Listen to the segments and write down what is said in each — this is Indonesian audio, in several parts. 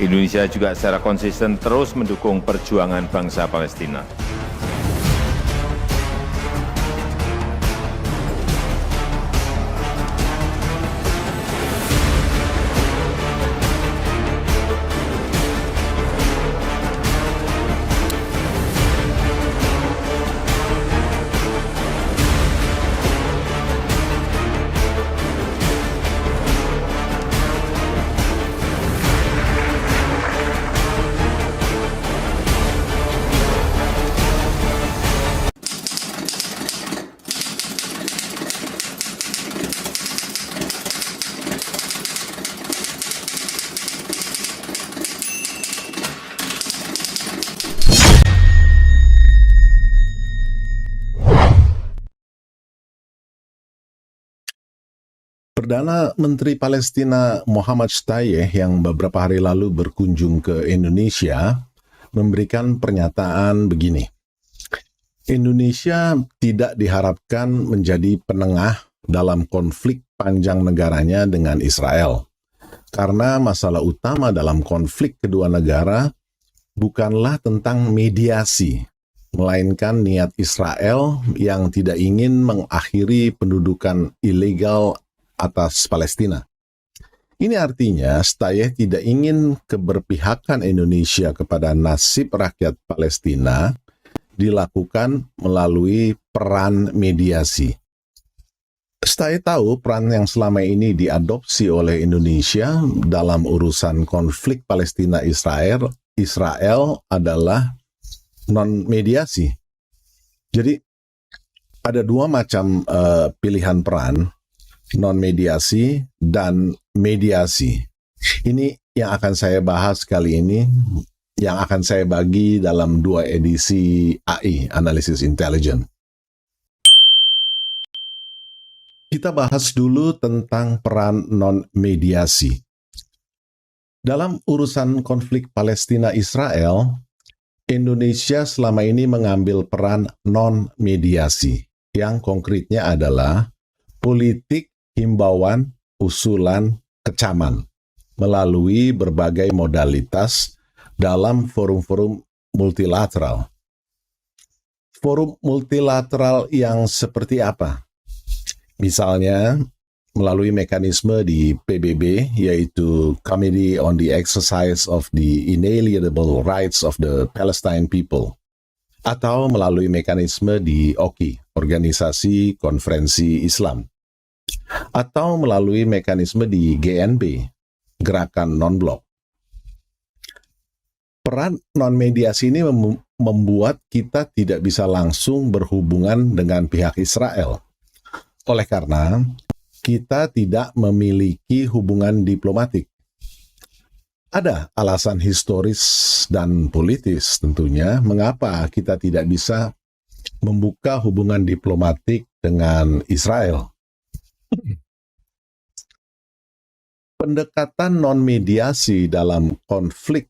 Indonesia juga secara konsisten terus mendukung perjuangan bangsa Palestina. Perdana Menteri Palestina Muhammad Shtayyeh yang beberapa hari lalu berkunjung ke Indonesia memberikan pernyataan begini. Indonesia tidak diharapkan menjadi penengah dalam konflik panjang negaranya dengan Israel. Karena masalah utama dalam konflik kedua negara bukanlah tentang mediasi, melainkan niat Israel yang tidak ingin mengakhiri pendudukan ilegal atas Palestina. Ini artinya Shtayyeh tidak ingin keberpihakan Indonesia kepada nasib rakyat Palestina dilakukan melalui peran mediasi. Shtayyeh tahu peran yang selama ini diadopsi oleh Indonesia dalam urusan konflik Palestina-Israel adalah non-mediasi. Jadi ada dua macam pilihan peran, non-mediasi dan mediasi. Ini yang akan saya bahas kali ini, yang akan saya bagi dalam dua edisi AI, Analysis Intelligence. Kita bahas dulu tentang peran non-mediasi. Dalam urusan konflik Palestina-Israel, Indonesia selama ini mengambil peran non-mediasi, yang konkretnya adalah politik himbauan, usulan, kecaman melalui berbagai modalitas dalam forum-forum multilateral. Forum multilateral yang seperti apa? Misalnya, melalui mekanisme di PBB, yaitu Committee on the Exercise of the Inalienable Rights of the Palestine People, atau melalui mekanisme di OKI, Organisasi Konferensi Islam, atau melalui mekanisme di GNB, Gerakan Non-Blok. Peran non-mediasi ini membuat kita tidak bisa langsung berhubungan dengan pihak Israel. Oleh karena kita tidak memiliki hubungan diplomatik. Ada alasan historis dan politis tentunya mengapa kita tidak bisa membuka hubungan diplomatik dengan Israel. Pendekatan non-mediasi dalam konflik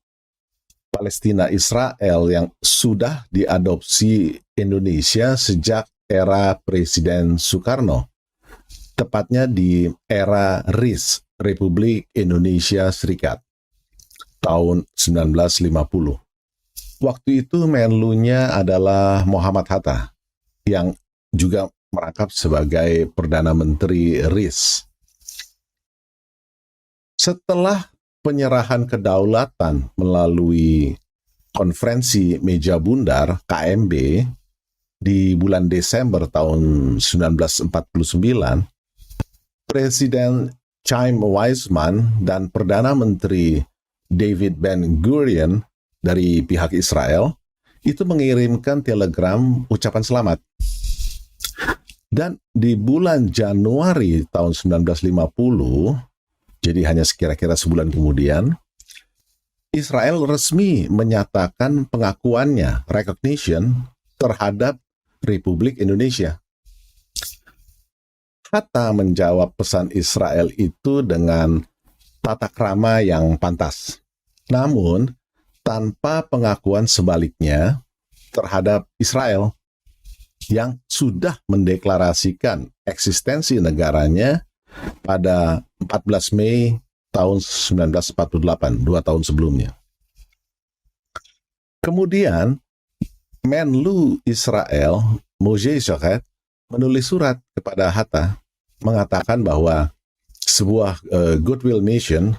Palestina-Israel yang sudah diadopsi Indonesia sejak era Presiden Soekarno, tepatnya di era RIS, Republik Indonesia Serikat, tahun 1950. Waktu itu menlunya adalah Muhammad Hatta, yang juga merangkap sebagai Perdana Menteri RIS. Setelah penyerahan kedaulatan melalui Konferensi Meja Bundar KMB di bulan Desember tahun 1949, Presiden Chaim Weizmann dan Perdana Menteri David Ben-Gurion dari pihak Israel itu mengirimkan telegram ucapan selamat. Dan di bulan Januari tahun 1950, jadi hanya kira-kira sebulan kemudian, Israel resmi menyatakan pengakuannya, recognition, terhadap Republik Indonesia. Hatta menjawab pesan Israel itu dengan tata krama yang pantas. Namun, tanpa pengakuan sebaliknya terhadap Israel yang sudah mendeklarasikan eksistensi negaranya pada 14 Mei tahun 1948, 2 tahun sebelumnya. Kemudian, Menlu Israel, Moshe Sochet, menulis surat kepada Hatta mengatakan bahwa sebuah goodwill mission,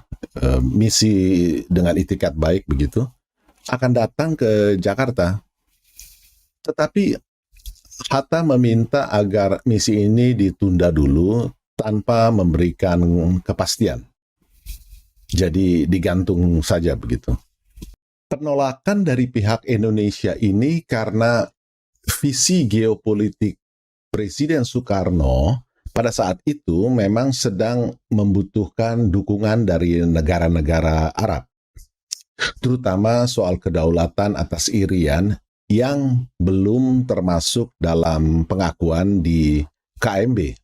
misi dengan itikat baik begitu, akan datang ke Jakarta. Tetapi Hatta meminta agar misi ini ditunda dulu tanpa memberikan kepastian. Jadi digantung saja begitu. Penolakan dari pihak Indonesia ini karena visi geopolitik Presiden Soekarno pada saat itu memang sedang membutuhkan dukungan dari negara-negara Arab, terutama soal kedaulatan atas Irian yang belum termasuk dalam pengakuan di KMB.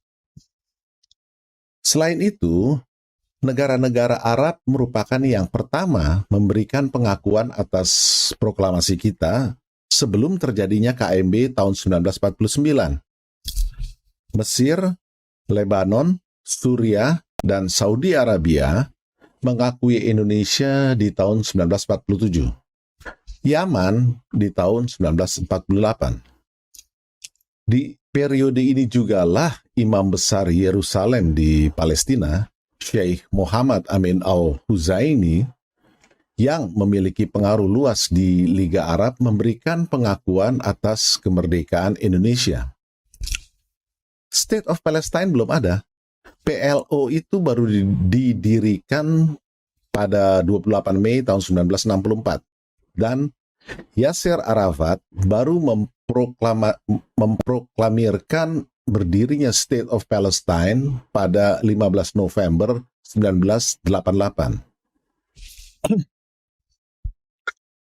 Selain itu, negara-negara Arab merupakan yang pertama memberikan pengakuan atas proklamasi kita sebelum terjadinya KMB tahun 1949. Mesir, Lebanon, Suriah, dan Saudi Arabia mengakui Indonesia di tahun 1947. Yaman di tahun 1948. Di periode ini jugalah Imam Besar Yerusalem di Palestina, Syekh Muhammad Amin al-Huzaini, yang memiliki pengaruh luas di Liga Arab, memberikan pengakuan atas kemerdekaan Indonesia. State of Palestine belum ada. PLO itu baru didirikan pada 28 Mei tahun 1964. Dan Yasser Arafat baru memproklamirkan berdirinya State of Palestine pada 15 November 1988.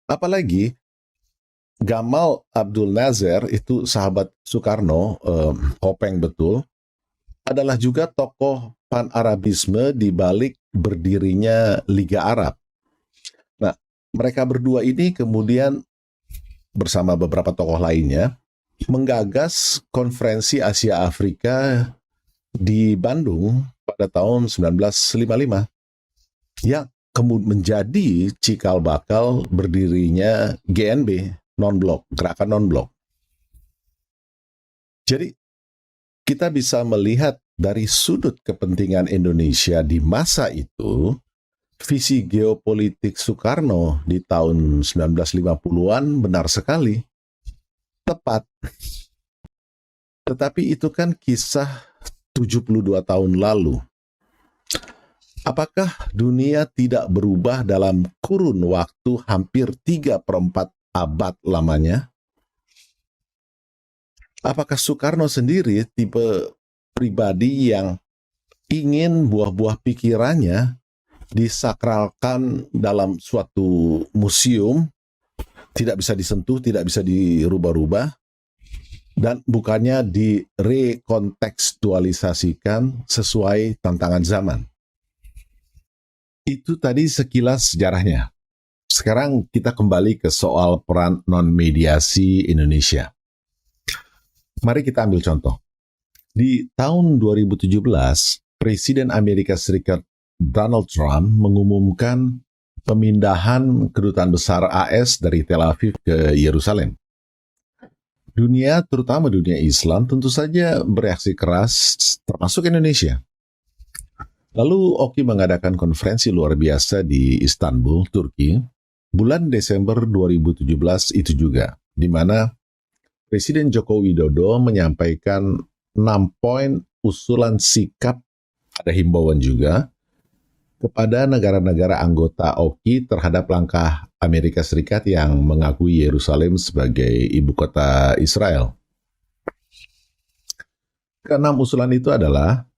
Apalagi Gamal Abdul Nasser, itu sahabat Soekarno, Hopeng betul, adalah juga tokoh pan-Arabisme di balik berdirinya Liga Arab. Nah, mereka berdua ini kemudian bersama beberapa tokoh lainnya menggagas konferensi Asia Afrika di Bandung pada tahun 1955 yang kemudian menjadi cikal bakal berdirinya GNB, non-blok, gerakan non-blok. Jadi kita bisa melihat dari sudut kepentingan Indonesia di masa itu, visi geopolitik Soekarno di tahun 1950-an benar sekali, tepat. Tetapi itu kan kisah 72 tahun lalu. Apakah dunia tidak berubah dalam kurun waktu hampir 3/4 abad lamanya? Apakah Soekarno sendiri tipe pribadi yang ingin buah-buah pikirannya disakralkan dalam suatu museum, tidak bisa disentuh, tidak bisa dirubah-rubah, dan bukannya direkontekstualisasikan sesuai tantangan zaman? Itu tadi sekilas sejarahnya. Sekarang kita kembali ke soal peran non-mediasi Indonesia. Mari kita ambil contoh. Di tahun 2017, Presiden Amerika Serikat Donald Trump mengumumkan pemindahan kedutaan besar AS dari Tel Aviv ke Yerusalem. Dunia, terutama dunia Islam, tentu saja bereaksi keras, termasuk Indonesia. Lalu Oki mengadakan konferensi luar biasa di Istanbul, Turki, bulan Desember 2017 itu juga, di mana Presiden Joko Widodo menyampaikan 6 poin usulan sikap, ada himbauan juga, kepada negara-negara anggota Oki terhadap langkah Amerika Serikat yang mengakui Yerusalem sebagai ibu kota Israel. Keenam usulan itu adalah,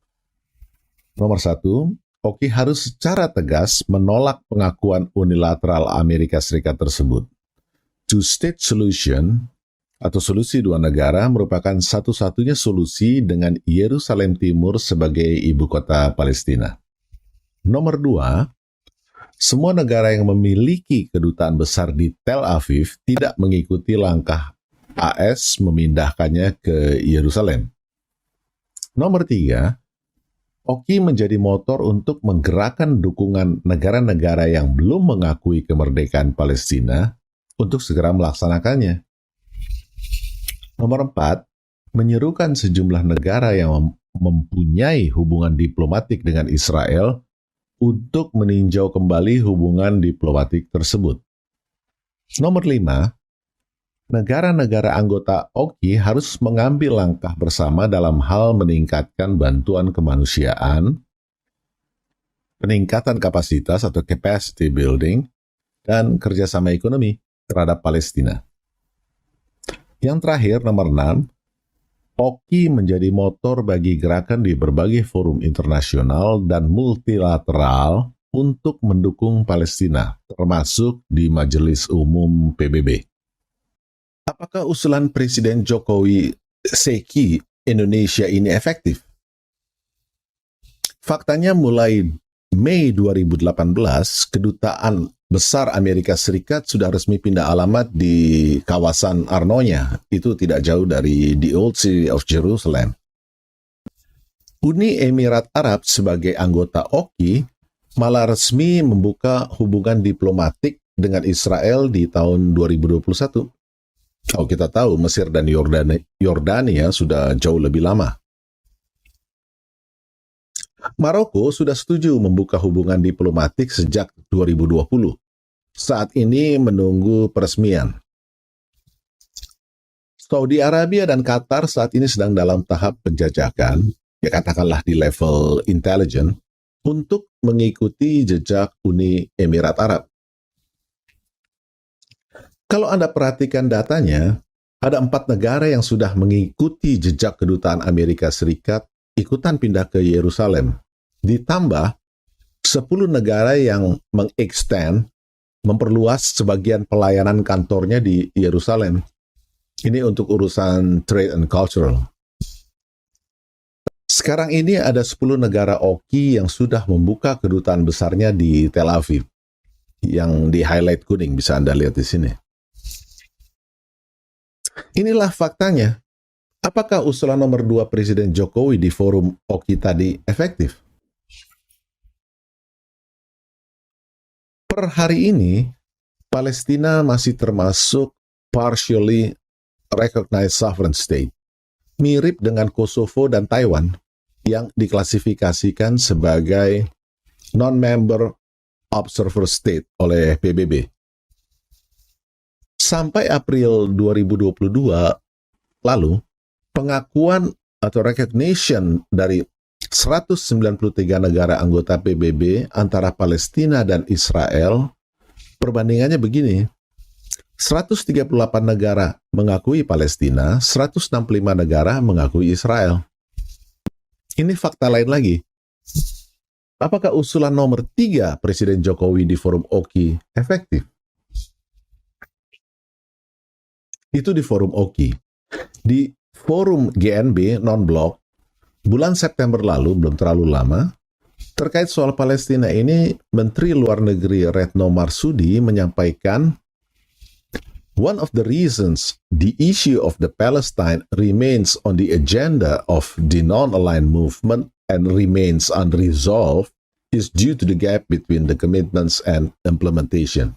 nomor 1, Oki harus secara tegas menolak pengakuan unilateral Amerika Serikat tersebut. Two-state solution atau solusi dua negara merupakan satu-satunya solusi dengan Yerusalem Timur sebagai ibu kota Palestina. Nomor 2, semua negara yang memiliki kedutaan besar di Tel Aviv tidak mengikuti langkah AS memindahkannya ke Yerusalem. Nomor 3, Oki menjadi motor untuk menggerakkan dukungan negara-negara yang belum mengakui kemerdekaan Palestina untuk segera melaksanakannya. Nomor 4, menyerukan sejumlah negara yang mempunyai hubungan diplomatik dengan Israel untuk meninjau kembali hubungan diplomatik tersebut. Nomor 5, negara-negara anggota OKI harus mengambil langkah bersama dalam hal meningkatkan bantuan kemanusiaan, peningkatan kapasitas atau capacity building, dan kerjasama ekonomi terhadap Palestina. Yang terakhir, nomor 6, OKI menjadi motor bagi gerakan di berbagai forum internasional dan multilateral untuk mendukung Palestina, termasuk di Majelis Umum PBB. Apakah usulan Presiden Jokowi Seki Indonesia ini efektif? Faktanya mulai Mei 2018, Kedutaan Besar Amerika Serikat sudah resmi pindah alamat di kawasan Arnonya, itu tidak jauh dari the Old City of Jerusalem. Uni Emirat Arab sebagai anggota OKI malah resmi membuka hubungan diplomatik dengan Israel di tahun 2021. Kalau kita tahu, Mesir dan Yordania sudah jauh lebih lama. Maroko sudah setuju membuka hubungan diplomatik sejak 2020. Saat ini menunggu peresmian. Saudi Arabia dan Qatar saat ini sedang dalam tahap penjajakan, ya katakanlah di level intelijen, untuk mengikuti jejak Uni Emirat Arab. Kalau Anda perhatikan datanya, ada 4 negara yang sudah mengikuti jejak Kedutaan Amerika Serikat ikutan pindah ke Yerusalem. Ditambah 10 negara yang memperluas sebagian pelayanan kantornya di Yerusalem. Ini untuk urusan trade and cultural. Sekarang ini ada 10 negara OKI yang sudah membuka kedutaan besarnya di Tel Aviv. Yang di highlight kuning, bisa Anda lihat di sini. Inilah faktanya. Apakah usulan nomor 2 Presiden Jokowi di forum OKI tadi efektif? Per hari ini, Palestina masih termasuk partially recognized sovereign state, mirip dengan Kosovo dan Taiwan yang diklasifikasikan sebagai non-member observer state oleh PBB. Sampai April 2022 lalu, pengakuan atau recognition dari 193 negara anggota PBB antara Palestina dan Israel, perbandingannya begini. 138 negara mengakui Palestina, 165 negara mengakui Israel. Ini fakta lain lagi. Apakah usulan nomor 3 Presiden Jokowi di forum OKI efektif? Itu di forum OKI. Di forum GNB non-blok, bulan September lalu, belum terlalu lama, terkait soal Palestina ini, Menteri Luar Negeri Retno Marsudi menyampaikan, one of the reasons the issue of the Palestine remains on the agenda of the non-aligned movement and remains unresolved is due to the gap between the commitments and implementation.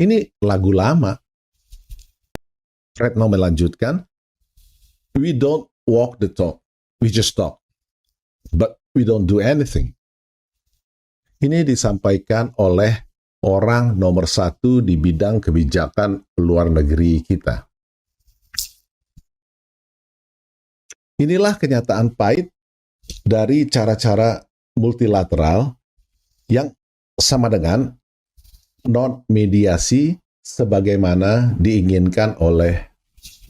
Ini lagu lama. Retno melanjutkan, we don't walk the talk, we just talk, but we don't do anything. Ini disampaikan oleh orang nomor 1 di bidang kebijakan luar negeri kita. Inilah kenyataan pahit dari cara-cara multilateral yang sama dengan non-mediasi sebagaimana diinginkan oleh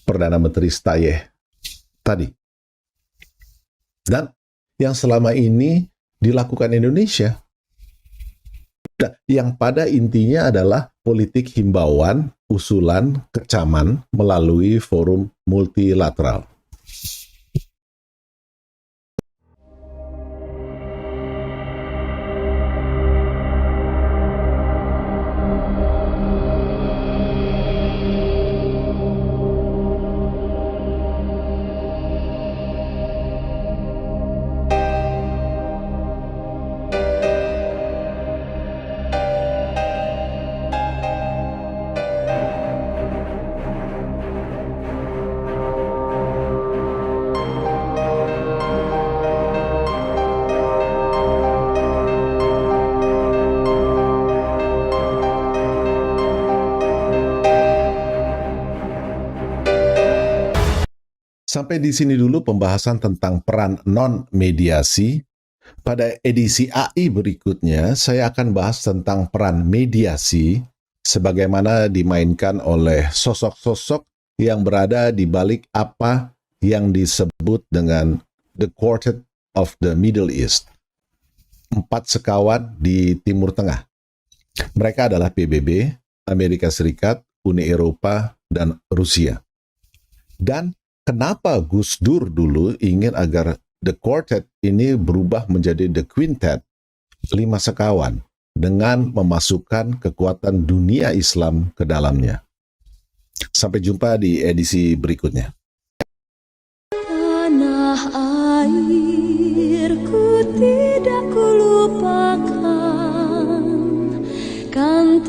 Perdana Menteri Stayeh tadi. Dan yang selama ini dilakukan Indonesia. Yang pada intinya adalah politik himbauan, usulan, kecaman melalui forum multilateral. Sampai di sini dulu pembahasan tentang peran non-mediasi. Pada edisi AI berikutnya, saya akan bahas tentang peran mediasi sebagaimana dimainkan oleh sosok-sosok yang berada di balik apa yang disebut dengan The Quartet of the Middle East. 4 sekawan di Timur Tengah. Mereka adalah PBB, Amerika Serikat, Uni Eropa, dan Rusia. Dan kenapa Gus Dur dulu ingin agar The Quartet ini berubah menjadi The Quintet, 5 sekawan, dengan memasukkan kekuatan dunia Islam ke dalamnya. Sampai jumpa di edisi berikutnya. Tanah airku tidak kulupakan, kan